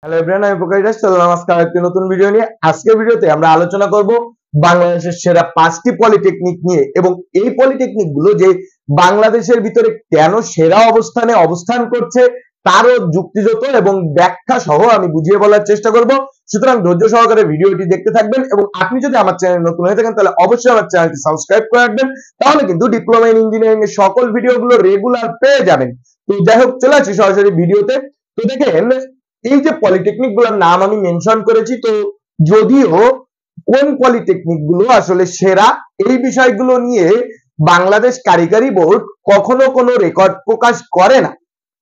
Hello everyone, আমি প্রকাশ চললাম আজকে আরেকটি নতুন ভিডিও নিয়ে। আজকের ভিডিওতে আমরা আলোচনা করব বাংলাদেশের সেরা 5টি পলিটেকনিক নিয়ে এবং এই পলিটেকনিক গুলো যে বাংলাদেশের ভিতরে কেন সেরা অবস্থানে অবস্থান করছে তারও যুক্তিযুক্ত এবং ব্যাখ্যা সহ আমি বুঝিয়ে বলার চেষ্টা করব। সুতরাং ধৈর্য সহকারে ভিডিওটি দেখতে থাকবেন এবং আপনি যদি আমার চ্যানেলে নতুন হয়ে থাকেন তাহলে অবশ্যই আমার চ্যানেলটি সাবস্ক্রাইব করে রাখবেন, তাহলে কিন্তু ডিপ্লোমা ইন ইঞ্জিনিয়ারিং এর সকল ভিডিওগুলো রেগুলার পেয়ে যাবেন। তো যাই হোক, চলে আসি সরাসরি ভিডিওতে। তো দেখেন, এই যে পলিটেকনিক গুলোর নাম আমি মেনশন করেছি, তো যদিও কোন পলিটেকনিক গুলো আসলে সেরা এই বিষয়গুলো নিয়ে বাংলাদেশ কারিগরি বোর্ড কখনো কোনো রেকর্ড প্রকাশ করে না,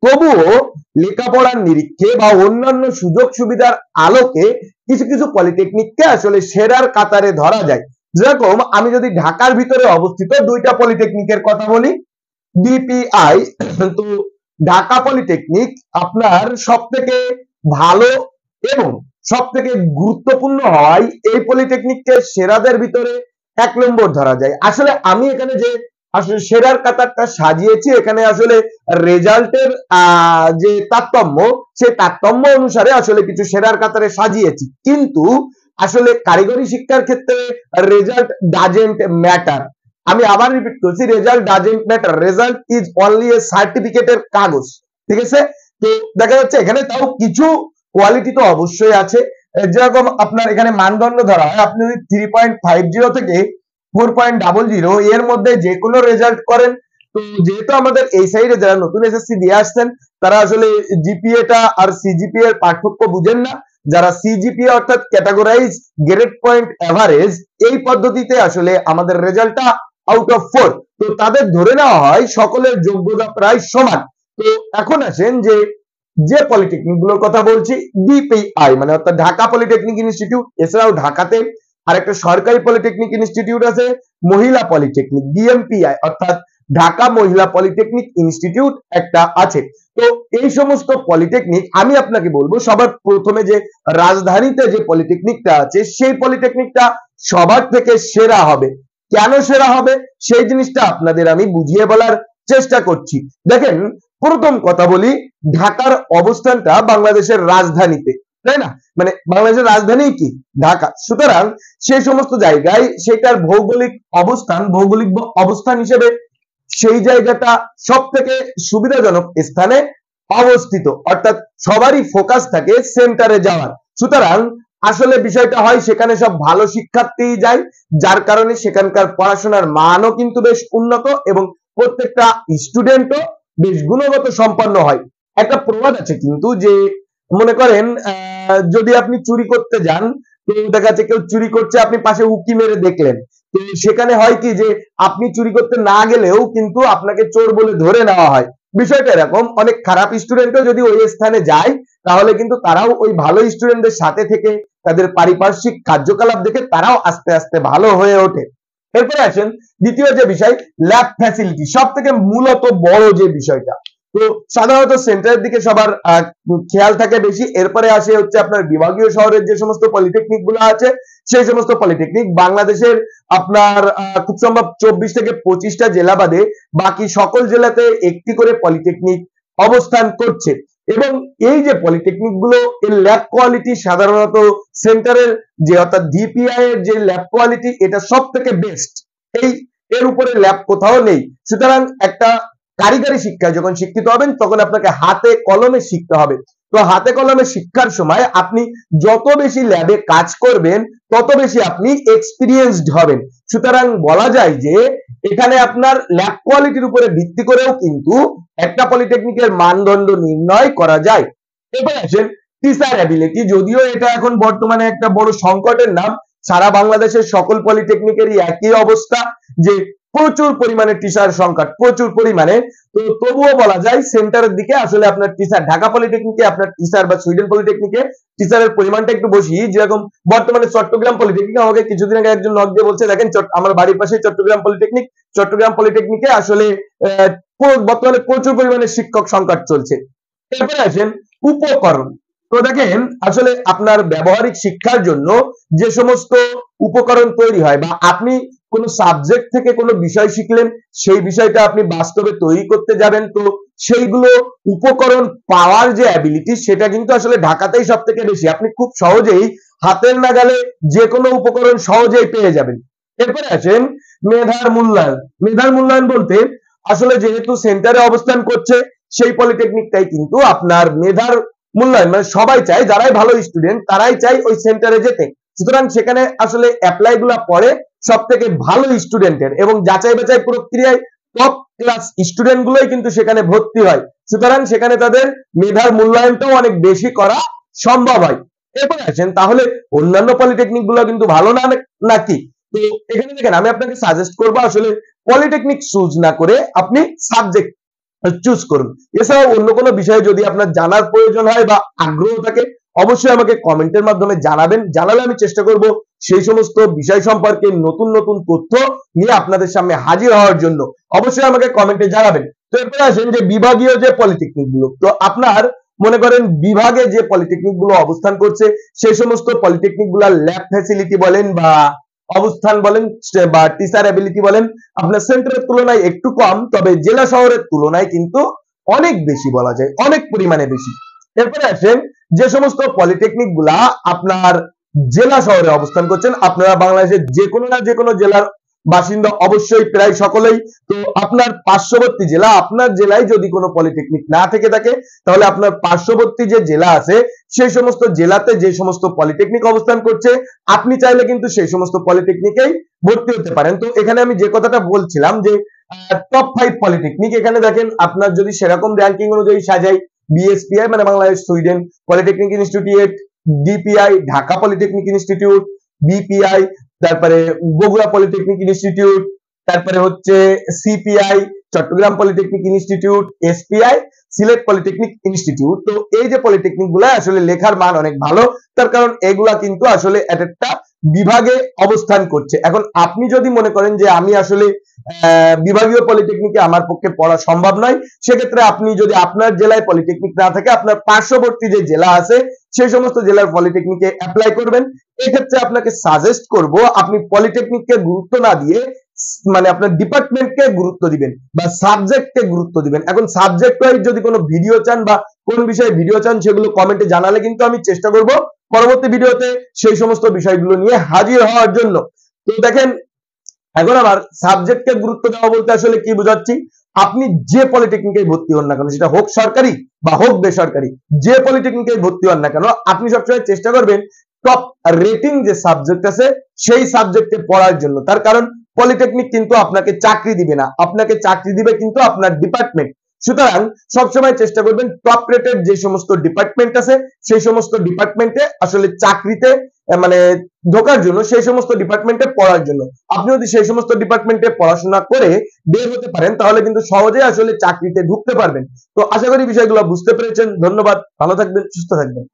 তবুও লেখাপড়ার নিরীক্ষে বা অন্যান্য সুযোগ সুবিধার আলোকে কিছু কিছু পলিটেকনিককে আসলে সেরার কাতারে ধরা যায়। যেরকম আমি যদি ঢাকার ভিতরে অবস্থিত দুইটা পলিটেকনিকের কথা বলি, ডিপিআই, তো ঢাকা পলিটেকনিক আপনার সব থেকে ভালো এবং সব থেকে গুরুত্বপূর্ণ হওয়ায় এই পলিটেকনিককে সেরাদের ভিতরে 1 নম্বর ধরা যায়। আসলে আমি এখানে যে আসলে সেরার কাতারটা সাজিয়েছি, এখানে আসলে রেজাল্টের যে তারতম্য, সেই তারতম্য অনুসারে আসলে কিছু সেরার কাতারে সাজিয়েছি, কিন্তু আসলে কারিগরি শিক্ষার ক্ষেত্রে রেজাল্ট ডাজেন্ট ম্যাটার। আমি আবার রিপিট করছি, result doesn't matter, result is only a সার্টিফিকেটের কাগজ। ঠিক আছে? তো দেখা যাচ্ছে এখানে তাও কিছু কোয়ালিটি তো অবশ্যই আছে। যেরকম আপনার এখানে মানদণ্ড ধরা হয়, আপনি যদি 3.50 থেকে 4.00 এর মধ্যে যে কোনো রেজাল্ট করেন, তো যেহেতু আমাদের এই সাইডে যারা নতুন এসএসসি দিয়ে আসছেন তারা আসলে জিপিএটা আর সিজিপিএ এর পার্থক্য বুঝেন না। যারা সিজিপিএ অর্থাৎ ক্যাটাগরাইজ গ্রেড পয়েন্ট এভারেজ, এই পদ্ধতিতে আসলে আমাদের রেজাল্টটা আউট অফ 4, তো তাদের ধরে নেওয়া হয় সকলের যোগ্যতা প্রায় সমান। তো এখন আসেন যে পলিটেকনিক গুলোর কথা বলছি, ডিপিআই মানে অর্থাৎ ঢাকা পলিটেকনিক ইনস্টিটিউট, এছাড়াও ঢাকাতে আরেকটা সরকারি পলিটেকনিক ইনস্টিটিউট আছে মহিলা পলিটেকনিক, ডিএমপিআই অর্থাৎ ঢাকা মহিলা পলিটেকনিক ইনস্টিটিউট একটা আছে। তো এই সমস্ত পলিটেকনিক আমি আপনাকে বলবো, সবার প্রথমে যে রাজধানীতে যে পলিটেকনিকটা আছে সেই পলিটেকনিকটা সবার থেকে সেরা হবে। কেন সেরা হবে সেই জিনিসটা আপনাদের আমি বুঝিয়ে বলার চেষ্টা করছি। দেখেন, প্রথম কথা বলি, ঢাকার অবস্থানটা বাংলাদেশের রাজধানীতে, তাই না? মানে বাংলাদেশের রাজধানী কি? ঢাকা। সুতরাং সেই সমস্ত জায়গায় সেটার ভৌগোলিক অবস্থান হিসেবে সেই জায়গাটা সব থেকে সুবিধাজনক স্থানে অবস্থিত, অর্থাৎ সবারই ফোকাস থাকে সেন্টারে যাওয়ার। সুতরাং আসলে বিষয়টা হয় সেখানে সব ভালো শিক্ষার্থী যায়, যার কারণে সেখানকার পড়াশোনার মানও কিন্তু বেশ উন্নত এবং প্রত্যেকটা স্টুডেন্টও বেশ গুণগত সম্পন্ন হয়। একটা প্রবাদ আছে কিন্তু, যে মনে করেন যদি আপনি চুরি করতে যান, তো দেখা যাচ্ছে কেউ চুরি করছে, আপনি পাশে উকি মেরে দেখলেন, তো সেখানে হয় কি যে আপনি চুরি করতে না গেলেও কিন্তু আপনাকে চোর বলে ধরে নেওয়া হয়। বিষয়টা এরকম, অনেক খারাপ স্টুডেন্টও যদি ওই স্থানে যায় তাহলে কিন্তু তারাও ওই ভালো স্টুডেন্টদের সাথে থেকে তাদের পারিপার্শ্বিক কার্যকলাপ দেখে তারাও আস্তে আস্তে ভালো হয়ে ওঠে। এরপরে আসেন দ্বিতীয় যে বিষয়, ল্যাব ফ্যাসিলিটি, সব থেকে মূলত বড় যে বিষয়টা। তো সাধারণত সেন্টারের দিকে সবার খেয়াল থাকে বেশি। এরপরে আসে হচ্ছে আপনার বিভাগীয় শহরের যে সমস্ত পলিটেকনিক গুলো আছে, সেই সমস্ত পলিটেকনিক বাংলাদেশের আপনার খুব সম্ভব 24 থেকে 25টা জেলা বাদে বাকি সকল জেলাতে একটি করে পলিটেকনিক অবস্থান করছে। এবং এই যে পলিটেকনিক গুলো, এর ল্যাব কোয়ালিটি সাধারণত সেন্টারের যে অর্থাৎ ডিপিআই এর যে ল্যাব কোয়ালিটি, এটা সব থেকে বেস্ট। এর উপরে ল্যাব কোথাও নেই। সুতরাং একটা কারিগরি শিক্ষায় যখন শিক্ষিত হবেন তখন আপনাকে হাতে কলমে শিখতে হবে। তো হাতে কলমে শিক্ষার সময় আপনি যত বেশি ল্যাবে কাজ করবেন তত বেশি আপনি এক্সপিরিয়েন্সড হবেন। সুতরাং বলা যায় যে এখানে আপনার ল্যাব কোয়ালিটির উপরে ভিত্তি করেও কিন্তু একটা পলিটেকনিকের মানদণ্ড নির্ণয় করা যায়। এবার আসেন টিচার অ্যাবিলিটি, যদিও এটা এখন বর্তমানে একটা বড় সংকটের নাম। সারা বাংলাদেশের সকল পলিটেকনিকেরই একই অবস্থা যে প্রচুর পরিমাণে টিচার সংকট, প্রচুর পরিমাণে। তো তবুও বলা যায় সেন্টারের দিকে আসলে আপনার টিচার, ঢাকা পলিটেকনিকে আপনার টিচার বা সুইডেন পলিটেকনিকে টিচারের পরিমাণটা একটু বেশি। যেরকম বর্তমানে চট্টগ্রাম পলিটেকনিক, আমাকে কিছুদিন আগে একজন নক দিয়ে বলছে, দেখেন আমার বাড়ির পাশে চট্টগ্রাম পলিটেকনিকে আসলে বর্তমানে প্রচুর পরিমাণে শিক্ষক সংকট চলছে। এরপরে আসেন উপকরণ। তো দেখেন আসলে আপনার ব্যবহারিক শিক্ষার জন্য যে সমস্ত উপকরণ তৈরি হয় বা আপনি কোনো সাবজেক্ট থেকে কোনো বিষয় শিখলেন, সেই বিষয়টা আপনি বাস্তবে তৈরি করতে যাবেন, তো সেইগুলো উপকরণ পাওয়ার যে অ্যাবিলিটি সেটা কিন্তু আসলে ঢাকাতেই সব থেকে বেশি। আপনি খুব সহজেই হাতের নাগালে যে কোনো উপকরণ সহজেই পেয়ে যাবেন। এরপরে আসেন মেধার মূল্যায়ন। মেধার মূল্যায়ন বলতে আসলে যেহেতু সেন্টারে অবস্থান করছে সেই পলিটেকনিকটাই কিন্তু আপনার মেধার মূল্যায়ন, মানে সবাই চায়, যারাই ভালো স্টুডেন্ট তারাই চায় ওই সেন্টারে যেতে। সুতরাং সেখানে আসলে অ্যাপ্লাই গুলা পড়ে সব থেকে ভালো স্টুডেন্টের, এবং যাচাই বাছাই প্রক্রিয়ায় টপ ক্লাস স্টুডেন্ট গুলোই কিন্তু সেখানে ভর্তি হয়। সুতরাং সেখানে তাদের মেধার মূল্যায়নটাও অনেক বেশি করা সম্ভব হয়। এরপরে আসেন তাহলে অন্যান্য পলিটেকনিক গুলো কিন্তু ভালো না নাকি? তো এখানে দেখেন আমি আপনাকে সাজেস্ট করবো আসলে পলিটেকনিক চুজ না করে আপনি সাবজেক্ট চুজ করুন। এছাড়াও অন্য কোনো বিষয়ে যদি আপনার জানার প্রয়োজন হয় বা আগ্রহ থাকে অবশ্যই আমাকে কমেন্টের মাধ্যমে জানাবেন, জানালে আমি চেষ্টা করব সেই সমস্ত বিষয় সম্পর্কে নতুন নতুন তথ্য নিয়ে আপনাদের সামনে হাজির হওয়ার জন্য। অবশ্যই আমাকে কমেন্টে জানাবেন। তো এরপরে আসেন যে বিভাগীয় যে পলিটেকনিক গুলো, তো আপনার মনে করেন বিভাগে যে পলিটেকনিক গুলো অবস্থান করছে সেই সমস্ত পলিটেকনিক গুলার ল্যাব ফ্যাসিলিটি বলেন বা অবস্থান বলেন বা টিচার অ্যাবিলিটি বলেন আপনার সেন্টারের তুলনায় একটু কম, তবে জেলা শহরের তুলনায় কিন্তু অনেক বেশি, বলা যায় অনেক পরিমাণে বেশি। এরপরে আসেন যে সমস্ত পলিটেকনিক গুলা আপনার জেলা শহরে অবস্থান করছেন, আপনারা বাংলাদেশের যে কোনো না যে কোনো জেলার বাসিন্দা অবশ্যই প্রায় সকলেই। তো আপনার পার্শ্ববর্তী জেলা, আপনার জেলায় যদি কোনো পলিটেকনিক না থেকে থাকে তাহলে আপনার পার্শ্ববর্তী যে জেলা আছে সেই সমস্ত জেলাতে যে সমস্ত পলিটেকনিক অবস্থান করছে আপনি চাইলে কিন্তু সেই সমস্ত পলিটেকনিকেই ভর্তি হতে পারেন। তো এখানে আমি যে কথাটা বলছিলাম যে টপ 5 পলিটেকনিক, এখানে দেখেন আপনার যদি সেরকম র্যাঙ্কিং অনুযায়ী সাজাই, বিএসপিআই মানে Bangladesh Sweden polytechnic institute, DPI Dhaka polytechnic institute, BPI তারপরে বগুড়া পলিটেকনিক ইনস্টিটিউট, তারপরে হচ্ছে CPI Chittagong polytechnic institute, SPI Sylhet polytechnic institute. তো এই যে পলিটেকনিক গুলা আসলে লেখার মান অনেক ভালো, তার কারণ এগুলা কিন্তু আসলে একটা বিভাগে অবস্থান করছে। এখন আপনি যদি মনে করেন যে আমি আসলে বিভাগীয় পলিটেকনিকে আমার পক্ষে পড়া সম্ভব নয়, সেক্ষেত্রে আপনি যদি আপনার জেলায় পলিটেকনিক না থাকে আপনার পার্শ্ববর্তী যে জেলা আছে সেই সমস্ত জেলার পলিটেকনিকে অ্যাপ্লাই করবেন। এক্ষেত্রে আপনাকে সাজেস্ট করব আপনি পলিটেকনিককে গুরুত্ব না দিয়ে মানে আপনার ডিপার্টমেন্টকে গুরুত্ব দিবেন বা সাবজেক্টকে গুরুত্ব দিবেন। এখন সাবজেক্ট ওয়াইজ যদি কোনো ভিডিও চান বা কোন বিষয়ে ভিডিও চান সেগুলো কমেন্টে জানালে কিন্তু আমি চেষ্টা করব পরবর্তী ভিডিওতে সেই সমস্ত বিষয়গুলো নিয়ে হাজির হওয়ার জন্য। তো দেখেন এখন আমার সাবজেক্টকে গুরুত্ব দেওয়া বলতে আসলে কি বোঝাচ্ছি, আপনি যে পলিটেকনিকে ভর্তি হন না কেন সেটা হোক সরকারি বা হোক বেসরকারি, যে পলিটেকনিকে ভর্তি হন না কেন আপনি সবসময় চেষ্টা করবেন টপ রেটিং যে সাবজেক্ট আছে সেই সাবজেক্টে পড়ার জন্য। তার কারণ পলিটেকনিক কিন্তু আপনাকে চাকরি দিবে না, আপনাকে চাকরি দিবে কিন্তু আপনার ডিপার্টমেন্ট। সুতরাং সবসময় চেষ্টা করবেন টপ রেটেড যে সমস্ত ডিপার্টমেন্ট আছে সেই সমস্ত ডিপার্টমেন্টে আসলে চাকরিতে মানে ঢোকার জন্য, সেই সমস্ত ডিপার্টমেন্টে পড়ার জন্য। আপনি যদি সেই সমস্ত ডিপার্টমেন্টে পড়াশোনা করে বের হতে পারেন তাহলে কিন্তু সহজে আসলে চাকরিতে ঢুকতে পারবেন। তো আশা করি বিষয়গুলো বুঝতে পেরেছেন। ধন্যবাদ, ভালো থাকবেন, সুস্থ থাকবেন।